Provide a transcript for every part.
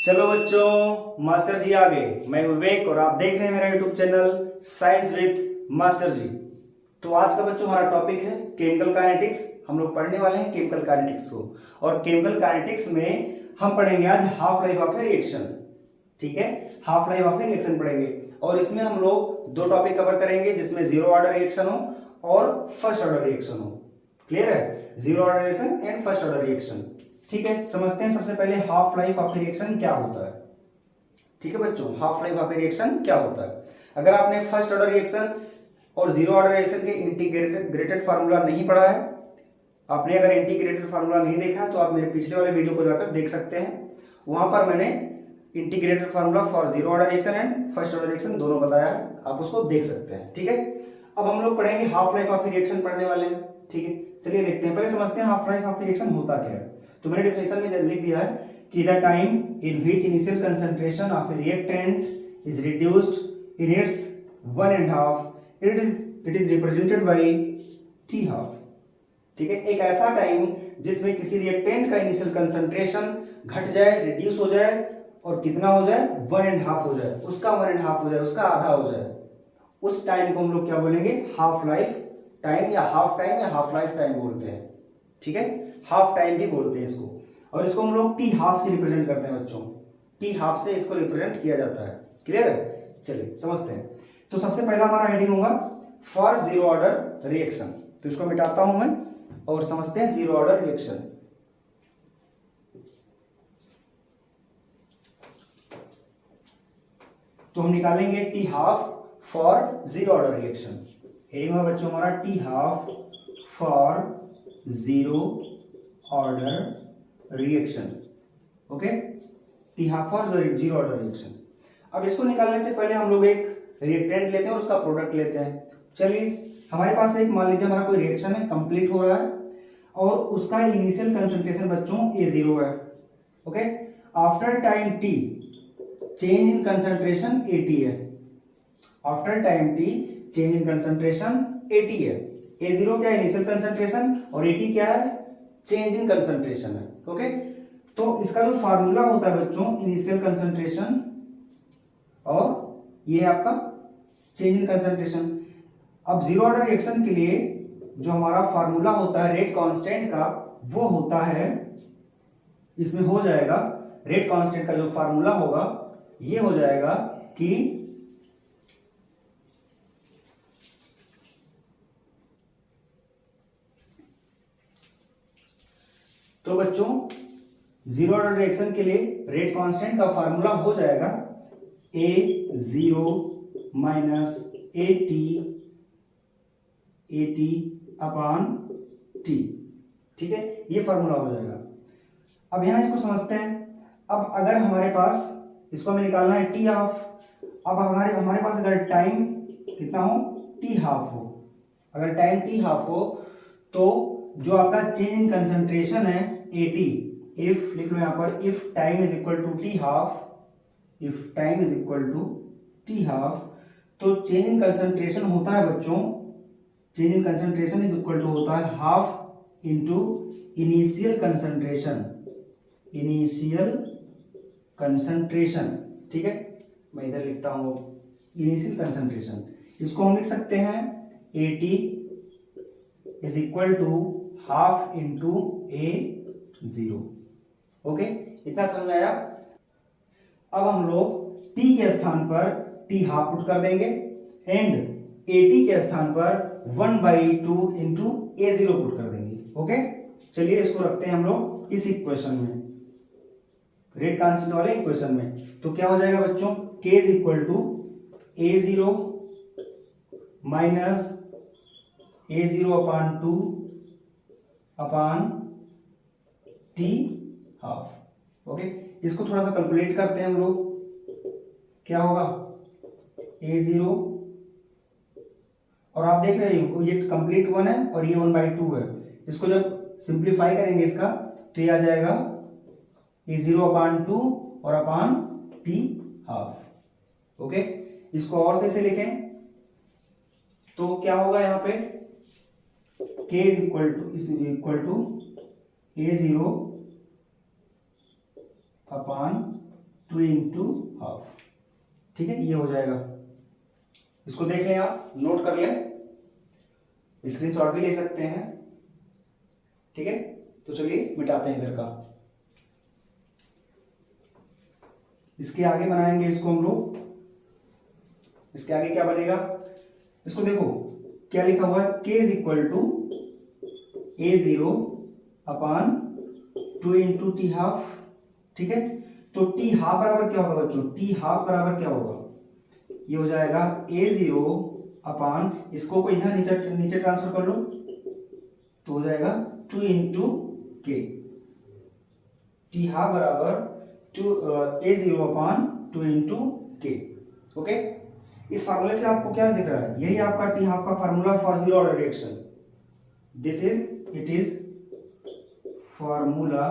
चलो बच्चों, मास्टर जी आ गए। मैं विवेक और आप देख रहे हैं मेरा YouTube channel science with master ji. तो आज का बच्चों हमारा टॉपिक है केमिकल काइनेटिक्स। हम लोग पढ़ने वाले हैं केमिकल काइनेटिक्स को, और केमिकल काइनेटिक्स में हम पढ़ेंगे आज half life of A reaction. ठीक है, half life of A reaction पढ़ेंगे, और इसमें हम लोग दो टॉपिक कवर करेंगे, जिसमें जीरो ऑर्डर रिएक्शन हो और फर्स्ट ऑर्डर रिएक्शन हो। क्लियर है? Zero order reaction and first order reaction. ठीक है, समझते हैं सबसे पहले हाफ लाइफ ऑफ रिएक्शन क्या होता है। ठीक है बच्चों, हाफ लाइफ ऑफ रिएक्शन क्या होता है। अगर आपने फर्स्ट ऑर्डर रिएक्शन और जीरो ऑर्डर रिएक्शन के इंटीग्रेटेड फार्मूला नहीं पढ़ा है, आपने अगर इंटीग्रेटेड फार्मूला नहीं देखा तो आप मेरे पिछले वाले वीडियो को जाकर देख सकते हैं। वहां पर मैंने integrated formula for zero order reaction and first order reaction दोनों बताया है, आप उसको देख सकते हैं। ठीक है, अब हम लोग पढ़ेंगे हाफ लाइफ ऑफ रिएक्शन पढ़ने वाले हैं। ठीक है, चलिए देखते हैं। पहले समझते हैं हाफ लाइफ ऑफ रिएक्शन होता क्या है। तो मैंने डेफिनेशन में लिख दिया है कि the time in which initial concentration of A reactant is reduced in its 1.5 it is represented by T half. ठीक है, एक ऐसा टाइम जिसमें किसी रिएक्टेंट का इनिशियल कंसंट्रेशन घट जाए, रिड्यूस हो जाए, और कितना हो जाए, 1.5 हो जाए, उसका 1.5 हो जाए, उसका आधा हो जाए, उस टाइम को हम लोग क्या बोलेंगे, हाफ लाइफ टाइम या हाफ टाइम या हाफ लाइफ टाइम बोलते हैं। ठीक है, हाफ टाइम भी बोलते हैं इसको, और इसको हम लोग टी हाफ से रिप्रेजेंट करते हैं बच्चों। टी हाफ से इसको रिप्रेजेंट किया जाता है। क्लियर है? चलिए समझते हैं। तो सबसे पहला हमारा हेडिंग होगा फॉर जीरो ऑर्डर रिएक्शन। तो इसको मिटाता हूं मैं और समझते हैं जीरो ऑर्डर रिएक्शन। तो हम निकालेंगे T half for zero order reaction. Heading होगा बच्चों हमारा T half for zero order reaction. Okay, T half for zero order reaction. अब इसको निकालने से पहले हम लोग एक रिएक्टेंट लेते हैं और उसका प्रोडक्ट लेते हैं। चलिए, हमारे पास एक, मान लीजिए हमारा कोई रिएक्शन है, कंप्लीट हो रहा है, और उसका इनिशियल कंसंट्रेशन बच्चों A0 है। Okay, after time T change in concentration 80 है। After time T change in concentration 80 है। A0 क्या है, इनिशियल कंसंट्रेशन, और 80 क्या है, चेंज इन कंसंट्रेशन है। ओके, तो इसका जो फार्मूला होता है बच्चों, इनिशियल कंसंट्रेशन और ये है आपका चेंज इन कंसंट्रेशन। अब जीरो ऑर्डर रिएक्शन के लिए जो हमारा फार्मूला होता है रेट कांस्टेंट का, वो होता है, इसमें हो जाएगा रेट कांस्टेंट का जो फार्मूला होगा ये हो जाएगा कि तो बच्चों जीरो ऑर्डर रिएक्शन के लिए रेट कांस्टेंट का फार्मूला हो जाएगा A0 minus AT upon T। ठीक है, ये फार्मूला हो जाएगा। अब यहां इसको समझते हैं। अब अगर हमारे पास, इसको हमें निकालना है टी हाफ। अब हमारे पास अगर टाइम कितना हो, टी हाफ हो, अगर टाइम टी हाफ हो, तो जो आपका चेंज इन कंसंट्रेशन है AT, इफ लिख लो यहां पर, if time is equal to t half, if time is equal to t half, तो चेंज इन कंसंट्रेशन होता है बच्चों, change in concentration is equal to होता है half into initial concentration, initial concentration. ठीक है, मैं इधर लिखता हूं इनिशियल कंसंट्रेशन। इसको हम लिख सकते हैं AT is equal to half into A0। Okay, इतना समझ में आया। अब हम लोग T के स्थान पर T हाफ पुट कर देंगे एंड AT के स्थान पर 1/2 इंटू A0 पुट कर देंगे। ओके, चलिए इसको रखते हैं हम लोग इस इक्वेशन में, रेट कांस्टेंट वाले इक्वेशन में। तो क्या हो जाएगा बच्चों, K is equal to A0 minus A0 upon 2 upon T half. Okay, इसको थोड़ा सा कैलकुलेट करते हैं हम लोग, क्या होगा A0, और आप देख रहे हो ये कंप्लीट 1 है और ये 1/2 है। इसको जब सिंप्लीफाई करेंगे इसका, तो ये आ जाएगा A0 अपॉन 2 और अपॉन T हाफ। ओके, इसको और से लिखें तो क्या होगा, यहाँ पे K is equal to A0 upon 2 into half. ठीक है, ये हो जाएगा। इसको देख लें, आप नोट कर लें, स्क्रीनशॉट भी ले सकते हैं। ठीक है, तो चलिए मिटाते हैं इधर का। इसके आगे बनाएंगे इसको हम लोग। इसके आगे क्या बनेगा, इसको देखो क्या लिखा हुआ है, k is equal to a0 upon 2 into t half. ठीक है, तो टी हाफ बराबर क्या होगा बच्चों, टी हाफ बराबर क्या होगा, ये हो जाएगा a0 अपान, इसको कोई इधर नीचे ट्रांसफर कर लो तो हो जाएगा 2 इंटू के। टी हाफ बराबर a0 अपान 2 इंटू के। ओके, इस फार्मूले से आपको क्या दिख रहा है, यही आपका टी हाफ का formula for zero order reaction. This is it is formula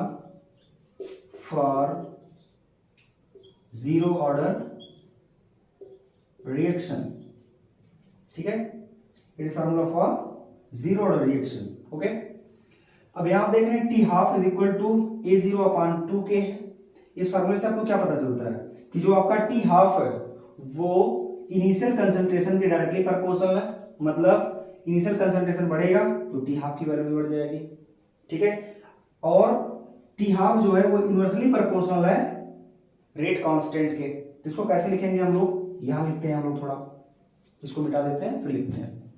for zero order reaction. ठीक है, it is formula for zero order reaction. Okay, अब यहां आप देख रहे हैं t half is equal to a0 upon 2k। इस फार्मूले से आपको क्या पता चलता है कि जो आपका टी हाफ है वो इनिशियल कंसंट्रेशन के डायरेक्टली प्रोपोर्शनल है, मतलब इनिशियल कंसंट्रेशन बढ़ेगा तो टी हाफ की वैल्यू भी बढ़ जाएगी। ठीक है, और टी हाफ जो है वो इनवर्सली प्रोपोर्शनल है रेट कांस्टेंट के। तो इसको कैसे लिखेंगे हम लोग, यहां लिखते हैं हम लोग, थोड़ा इसको मिटा देते हैं फिर लिखते हैं।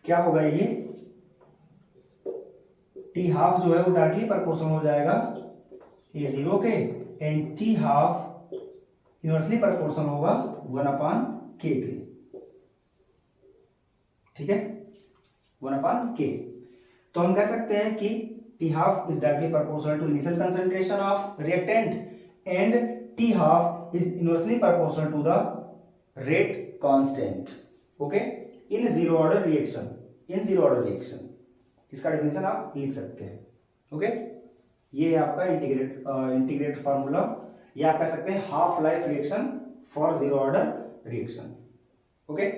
क्या होगा, ये टी हाफ जो है वो डायरेक्टली प्रोपोर्शनल हो जाएगा a0 के, and t half inversely proportional होगा 1 अपान k के। ठीक है, 1 अपान k। तो हम कह सकते हैं कि t half is directly proportional to initial concentration of reactant and t half is inversely proportional to the rate constant. Okay, in zero order reaction, in zero order reaction, इसका डेफिनेशन आप लिख सकते हैं। ओके, ये है आपका integrate formula, या आप कह सकते हैं half life reaction for zero order reaction. Okay,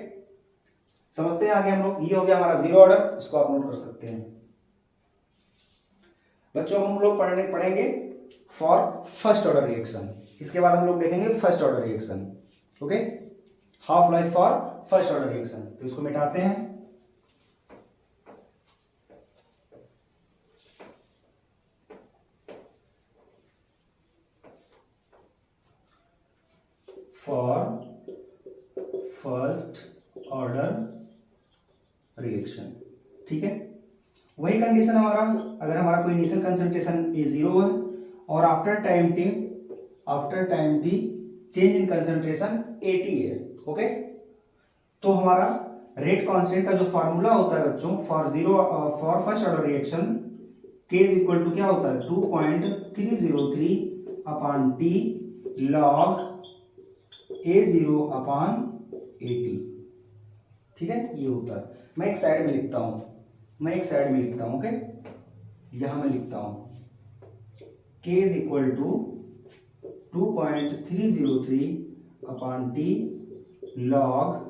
समझते हैं आगे हम लोग। ये हो गया हमारा जीरो ऑर्डर, इसको आप नोट कर सकते हैं। बच्चों हम लोग पढ़ेंगे फॉर फर्स्ट ऑर्डर रिएक्शन, इसके बाद हम लोग देखेंगे first order reaction. Okay, half life for first order reaction. तो इसको मिटाते हैं। For first order reaction. ठीक है, वही कंडीशन हमारा, अगर हमारा कोई इनिशियल कंसंट्रेशन a0 है और after time T change in concentration at है। ओके, तो हमारा रेट कांस्टेंट का जो फार्मूला होता है बच्चों for first order reaction, k is equal to क्या होता है 2.303 upon t log a0 upon 80। ठीक है, ये होता है। मैं एक साइड में लिखता हूं, ओके, यहां मैं लिखता हूं k is equal to 2.303 upon t log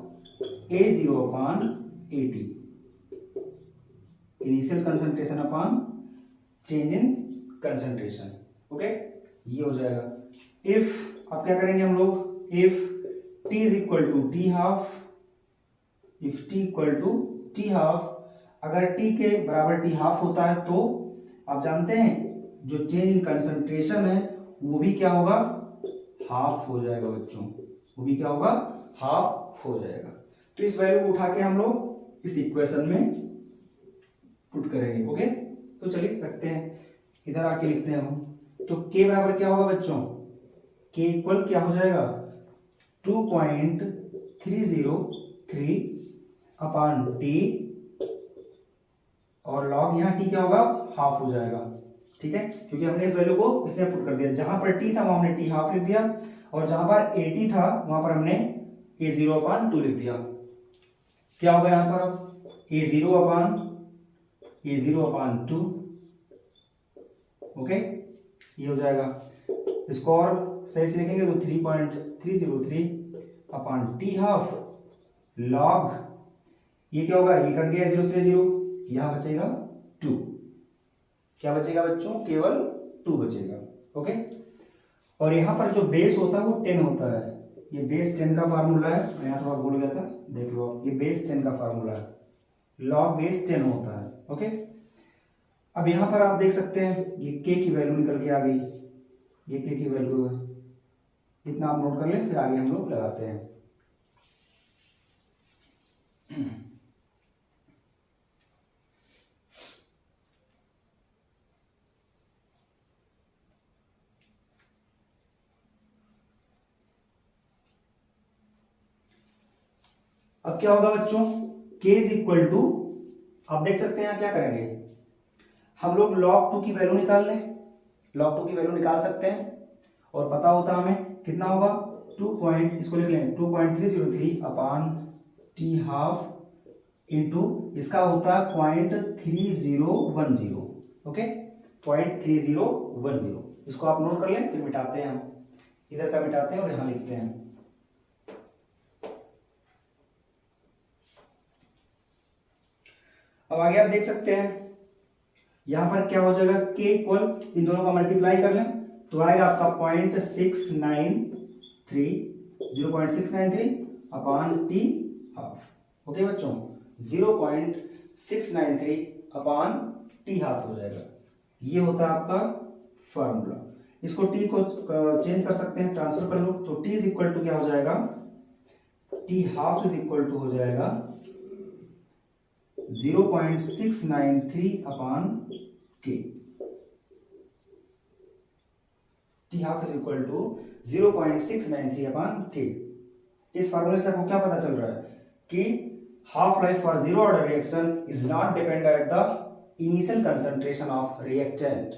a0 upon 80, initial concentration upon change in concentration. Okay, ये हो जाएगा। इफ अब क्या करेंगे हम लोग, if t is equal to t half, if t equal to t half, अगर t के बराबर टी हाफ होता है तो आप जानते हैं जो चेंज इन कंसंट्रेशन है वो भी क्या होगा, हाफ हो जाएगा बच्चों, वो भी क्या होगा, हाफ हो जाएगा। तो इस वैल्यू को उठा के हम लोग इस इक्वेशन में पुट करेंगे। ओके, तो चलिए रखते हैं, इधर आके लिखते हैं हम। तो k बराबर क्या होगा बच्चों, k इक्वल क्या हो जाएगा 2.303 अपान टी, और लॉग यहाँ टी क्या होगा, हाफ हो जाएगा। ठीक है, क्योंकि हमने इस वैल्यू को इसमें पुट कर दिया, जहां पर टी था वहां हमने टी हाफ लिख दिया, और जहां पर 80 था वहां पर हमने a0 अपान 2 लिख दिया। क्या होगा यहाँ पर a0 अपान 2। ओके, ये हो जाएगा। इसको और सही से लिखेंगे तो 3.303 अपान टी हाफ लॉग, ये क्या होगा, ये कट गया 0 से 0, यहां बचेगा 2। क्या बचेगा बच्चों, केवल 2 बचेगा। ओके, और यहाँ पर जो बेस होता है वो 10 होता है। ये बेस 10 का फार्मूला है, मैं यहाँ थोड़ा भूल गया था, देख लो आप, ये बेस 10 का फार्मूला है, लॉग बेस 10 होता है। ओके, अब यहाँ पर आप देख सकते हैं ये k की वैल्यू निकल के आ गई, ये k की वैल्यू है, इतना आप नोट कर लें, फिर आगे हम लोग लगाते हैं। अब क्या होगा बच्चों, k इज इक्वल टू, आप देख सकते हैं क्या करेंगे हम लोग, log 2 की वैल्यू निकाल लें, log 2 की वैल्यू निकाल सकते हैं, और पता होता हमें कितना होगा, 2 पॉइंट, इसको लिख लें 2.303 अपॉन टी हाफ इंटू इसका होता है 0.3010। ओके, 0.3010, इसको आप नोट कर लें, फिर मिटाते हैं हम, इधर का मिटाते हैं और यहाँ लिखते हैं। अब आगे आप देख सकते हैं यहां पर क्या हो जाएगा, k इक्वल, इन दोनों का मल्टीप्लाई कर लें तो आएगा आपका 0.693 अपॉन टी हाफ। ओके बच्चों, 0.693 अपॉन टी हाफ हो जाएगा, ये होता है आपका फॉर्मूला। इसको t को चेंज कर सकते हैं, ट्रांसफर कर लो, तो t इज इक्वल टू क्या हो जाएगा, t half is equal to हो जाएगा 0.693 upon k, t half is equal to 0.693 upon k। इस फार्मूले से आपको क्या पता चल रहा है कि half life for zero order reaction is not depend at the initial concentration of reactant.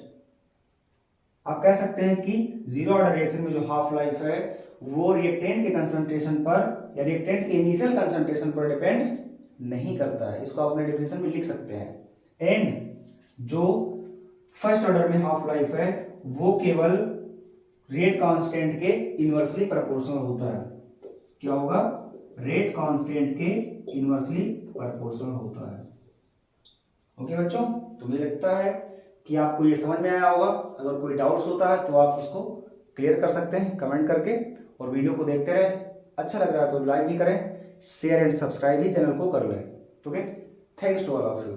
आप कह सकते हैं कि जीरो ऑर्डर रिएक्शन में जो हाफ लाइफ है वो रिएक्टेंट के कंसंट्रेशन पर या रिएक्टेंट के इनिशियल कंसंट्रेशन पर डिपेंड नहीं करता है, इसको आप अपने डेफिनेशन में लिख सकते हैं। एंड जो फर्स्ट ऑर्डर में हाफ लाइफ है वो केवल रेट कांस्टेंट के इनवर्सली प्रोपोर्शनल होता है। क्या होगा, रेट कांस्टेंट के इनवर्सली प्रोपोर्शनल होता है। ओके बच्चों, तो मुझे लगता है कि आपको ये समझ में आया होगा। अगर कोई डाउट्स होता है तो आप उसको क्लियर कर सकते हैं कमेंट करके, और वीडियो को देखते रहें। अच्छा लग रहा है तो लाइक भी करें, शेयर एंड सब्सक्राइब भी चैनल को कर लें। Okay, thanks to all of you.